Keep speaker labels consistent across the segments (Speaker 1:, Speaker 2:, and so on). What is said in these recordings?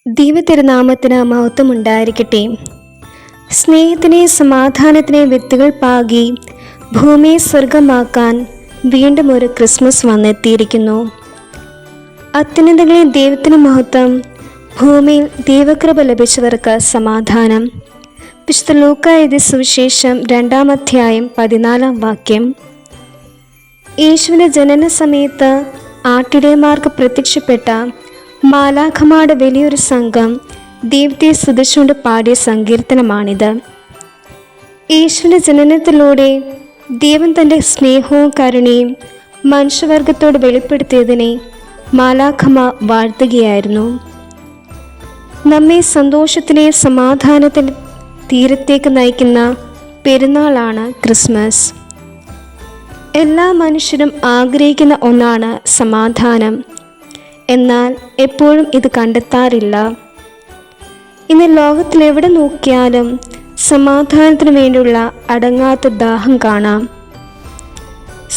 Speaker 1: ദൈവതിരുനാമത്തിന് മഹത്വം ഉണ്ടായിരിക്കട്ടെ. സ്നേഹത്തിനെയും സമാധാനത്തിനെയും വിത്തുകൾ പാകി ഭൂമിയെ സ്വർഗമാക്കാൻ വീണ്ടും ഒരു ക്രിസ്മസ് വന്നെത്തിയിരിക്കുന്നു. അത്യുന്നതങ്ങളിൽ ദൈവത്തിന് മഹത്വം, ഭൂമിയിൽ ദൈവകൃപ ലഭിച്ചവർക്ക് സമാധാനം. വിശുദ്ധ ലൂക്കാ എഴുതിയ സുവിശേഷം 2-ാം അധ്യായം 14-ാം വാക്യം. യേശുവിൻ്റെ ജനന സമയത്ത് ആട്ടിടയന്മാർക്ക് പ്രത്യക്ഷപ്പെട്ട മാലാഖമാരുടെ വലിയൊരു സംഘം ദൈവത്തെ സ്തുതിച്ചുകൊണ്ട് പാടിയ സങ്കീർത്തനമാണിത്. യേശുവിൻ്റെ ജനനത്തിലൂടെ ദൈവം തൻ്റെ സ്നേഹവും കരുണയും മനുഷ്യവർഗത്തോട് വെളിപ്പെടുത്തിയതിനെ മാലാഖമാർ വാഴ്ത്തുകയായിരുന്നു. നമ്മെ സന്തോഷത്തിൻ്റെയും സമാധാനത്തിൻ്റെ തീരത്തേക്ക് നയിക്കുന്ന പെരുന്നാളാണ് ക്രിസ്മസ്. എല്ലാ മനുഷ്യരും ആഗ്രഹിക്കുന്ന ഒന്നാണ് സമാധാനം. എന്നാൽ എപ്പോഴും ഇത് കണ്ടെത്താറില്ല. ഇന്ന് ലോകത്തിലെവിടെ നോക്കിയാലും സമാധാനത്തിന് വേണ്ടിയുള്ള അടങ്ങാത്ത ദാഹം കാണാം.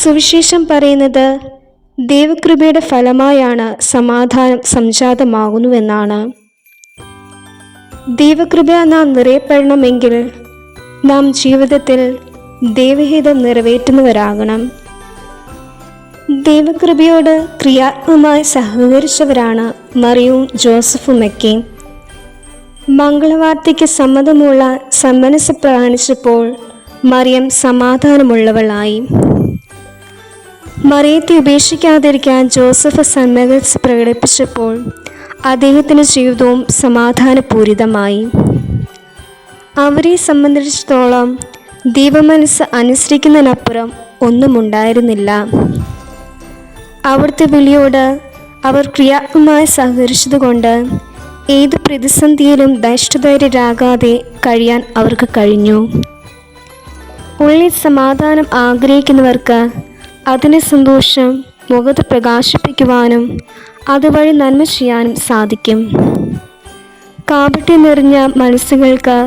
Speaker 1: സുവിശേഷം പറയുന്നത് ദൈവകൃപയുടെ ഫലമായാണ് സമാധാനം സംജാതമാകുന്നുവെന്നാണ്. ദൈവകൃപ നാം നിറയപ്പെടണമെങ്കിൽ നാം ജീവിതത്തിൽ ദൈവഹിതം നിറവേറ്റുന്നവരാകണം. ദൈവകൃപയോട് ക്രിയാത്മകമായി സഹകരിച്ചവരാണ് മറിയവും ജോസഫുമൊക്കെ. മംഗളവാർത്തയ്ക്ക് സമ്മതമുള്ള സന്മനസ് പ്രകടിപ്പിച്ചപ്പോൾ മറിയം സമാധാനമുള്ളവളായി. മറിയത്തെ ഉപേക്ഷിക്കാതിരിക്കാൻ ജോസഫ് സന്മനസ് പ്രകടിപ്പിച്ചപ്പോൾ അദ്ദേഹത്തിൻ്റെ ജീവിതവും സമാധാനപൂരിതമായി. അവരെ സംബന്ധിച്ചിടത്തോളം ദൈവമനസ്സ് അനുസരിക്കുന്നതിനപ്പുറം ഒന്നുമുണ്ടായിരുന്നില്ല. അവിടുത്തെ വിളിയോട് അവർ ക്രിയാത്മകമായി സഹകരിച്ചതുകൊണ്ട് ഏത് പ്രതിസന്ധിയിലും ധൈര്യരാകാതെ കഴിയാൻ അവർക്ക് കഴിഞ്ഞു. ഉള്ളിൽ സമാധാനം ആഗ്രഹിക്കുന്നവർക്ക് അതിൻ്റെ സന്തോഷം മുഖത്ത് പ്രകാശിപ്പിക്കുവാനും അതുവഴി നന്മ ചെയ്യാനും സാധിക്കും. കാപട്യം നിറഞ്ഞ മനസ്സുകൾക്ക്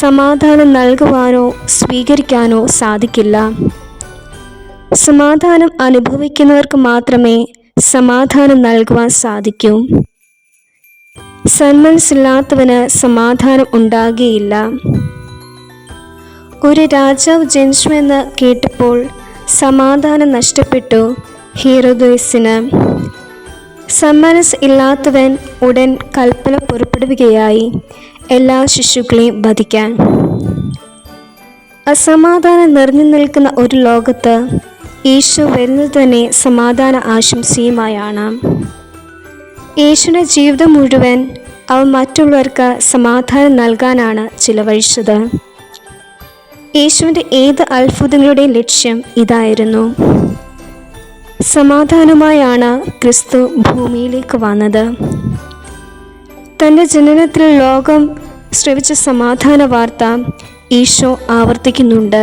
Speaker 1: സമാധാനം നൽകുവാനോ സ്വീകരിക്കാനോ സാധിക്കില്ല. സമാധാനം അനുഭവിക്കുന്നവർക്ക് മാത്രമേ സമാധാനം നൽകുവാൻ സാധിക്കൂ. സന്മനസ്സില്ലാത്തവന് സമാധാനം ഉണ്ടാകുകയില്ല. ഒരു രാജാവ് ജനിച്ചുവെന്ന് കേട്ടപ്പോൾ സമാധാനം നഷ്ടപ്പെട്ടു ഹീറോദോസിന്. സന്മനസ് ഇല്ലാത്തവൻ ഉടൻ കൽപ്പന പുറപ്പെടുവിക്കുകയായി എല്ലാ ശിശുക്കളെയും വധിക്കാൻ. അസമാധാനം നിറഞ്ഞു നിൽക്കുന്ന ഒരു ലോകത്ത് യേശു വരുന്നത് തന്നെ സമാധാന ആശംസയുമായാണ്. യേശുവിൻ്റെ ജീവിതം മുഴുവൻ അവൻ മറ്റുള്ളവർക്ക് സമാധാനം നൽകാനാണ് ചിലവഴിച്ചത്. യേശുവിൻ്റെ ഏത് അത്ഭുതങ്ങളുടെയും ലക്ഷ്യം ഇതായിരുന്നു. സമാധാനമായാണ് ക്രിസ്തു ഭൂമിയിലേക്ക് വന്നത്. തൻ്റെ ജനനത്തിൽ ലോകം ശ്രവിച്ച സമാധാന വാർത്ത ഈശോ ആവർത്തിക്കുന്നുണ്ട്.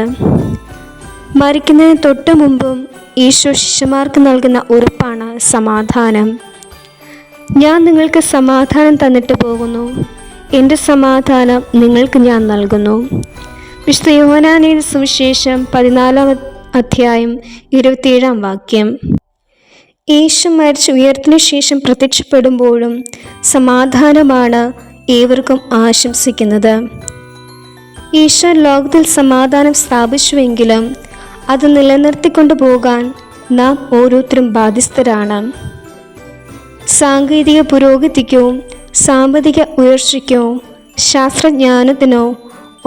Speaker 1: മരിക്കുന്നതിന് തൊട്ട് മുമ്പും ഈശോ ശിഷ്യന്മാർക്ക് നൽകുന്ന ഉറപ്പാണ് സമാധാനം. ഞാൻ നിങ്ങൾക്ക് സമാധാനം തന്നിട്ട് പോകുന്നു, എൻ്റെ സമാധാനം നിങ്ങൾക്ക് ഞാൻ നൽകുന്നു. വിശുദ്ധ യോഹന്നാന്റെ സുവിശേഷം 14-ാം അധ്യായം 27-ാം വാക്യം. യേശു മരിച്ച് ഉയർത്തിനു ശേഷം പ്രത്യക്ഷപ്പെടുമ്പോഴും സമാധാനമാണ് ഏവർക്കും ആശംസിക്കുന്നത്. ഈശോ ലോകത്തിൽ സമാധാനം സ്ഥാപിച്ചുവെങ്കിലും അത് നിലനിർത്തിക്കൊണ്ടു പോകാൻ നാം ഓരോരുത്തരും ബാധ്യസ്ഥരാണ്. സാങ്കേതിക പുരോഗതിക്കോ സാമ്പത്തിക ഉയർച്ചയ്ക്കോ ശാസ്ത്രജ്ഞാനത്തിനോ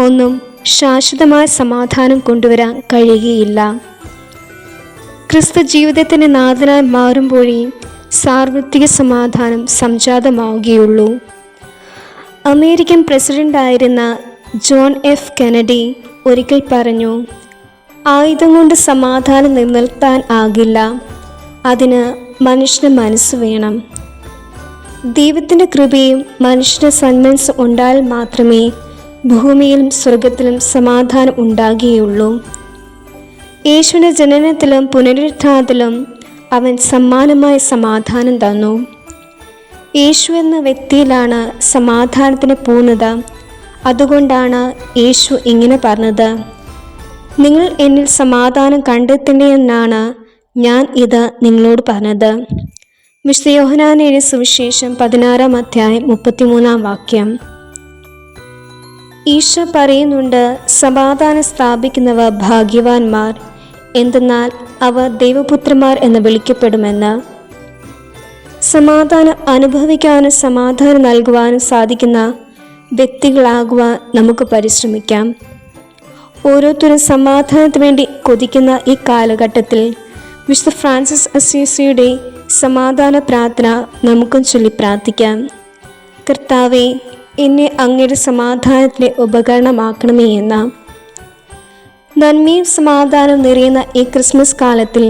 Speaker 1: ഒന്നും ശാശ്വതമായ സമാധാനം കൊണ്ടുവരാൻ കഴിയുകയില്ല. ക്രിസ്തു ജീവിതത്തിൻ്റെ നാഥനായി മാറുമ്പോഴേ സാർവത്രിക സമാധാനം സംജാതമാവുകയുള്ളൂ. അമേരിക്കൻ പ്രസിഡൻ്റായിരുന്ന ജോൺ എഫ് കെനഡി ഒരിക്കൽ പറഞ്ഞു, ആയുധം കൊണ്ട് സമാധാനം നിലനിർത്താൻ ആകില്ല, അതിന് മനുഷ്യന് മനസ്സ് വേണം. ദൈവത്തിൻ്റെ കൃപയും മനുഷ്യന് സന്മനസ് ഉണ്ടായാൽ മാത്രമേ ഭൂമിയിലും സ്വർഗത്തിലും സമാധാനം ഉണ്ടാകുകയുള്ളൂ. യേശുവിൻ്റെ ജനനത്തിലും പുനരുത്ഥാനത്തിലും അവൻ സമ്മാനമായ സമാധാനം തന്നു. യേശു എന്ന വ്യക്തിയിലാണ് സമാധാനത്തിൻ്റെ പൂർണ്ണത. അതുകൊണ്ടാണ് യേശു ഇങ്ങനെ പറഞ്ഞത്, നിങ്ങൾ എന്നിൽ സമാധാനം കണ്ടെത്തേണ്ടതെന്നാണ് ഞാൻ ഇത് നിങ്ങളോട് പറഞ്ഞത്. വിശുദ്ധ യോഹന്നാന്റെ സുവിശേഷം 16-ാം അധ്യായം 33-ാം വാക്യം. ഈശോ പറയുന്നുണ്ട്, സമാധാനം സ്ഥാപിക്കുന്നവർ ഭാഗ്യവാന്മാർ, എന്തെന്നാൽ അവർ ദൈവപുത്രന്മാർ എന്ന് വിളിക്കപ്പെടുമെന്ന്. സമാധാനം അനുഭവിക്കാനും സമാധാനം നൽകുവാനും സാധിക്കുന്ന വ്യക്തികളാകുവാൻ നമുക്ക് പരിശ്രമിക്കാം. ഓരോരുത്തരും സമാധാനത്തിന് വേണ്ടി കൊതിക്കുന്ന ഈ കാലഘട്ടത്തിൽ വിശുദ്ധ ഫ്രാൻസിസ് അസീസിയുടെ സമാധാന പ്രാർത്ഥന നമുക്കും ചൊല്ലി പ്രാർത്ഥിക്കാം. കർത്താവേ, എന്നെ അങ്ങയുടെ സമാധാനത്തിലെ ഉപകരണമാക്കണമേ എന്ന. നന്മയും സമാധാനവും നിറയുന്ന ഈ ക്രിസ്മസ് കാലത്തിൽ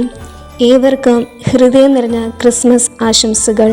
Speaker 1: ഏവർക്കും ഹൃദയം നിറഞ്ഞ ക്രിസ്മസ് ആശംസകൾ.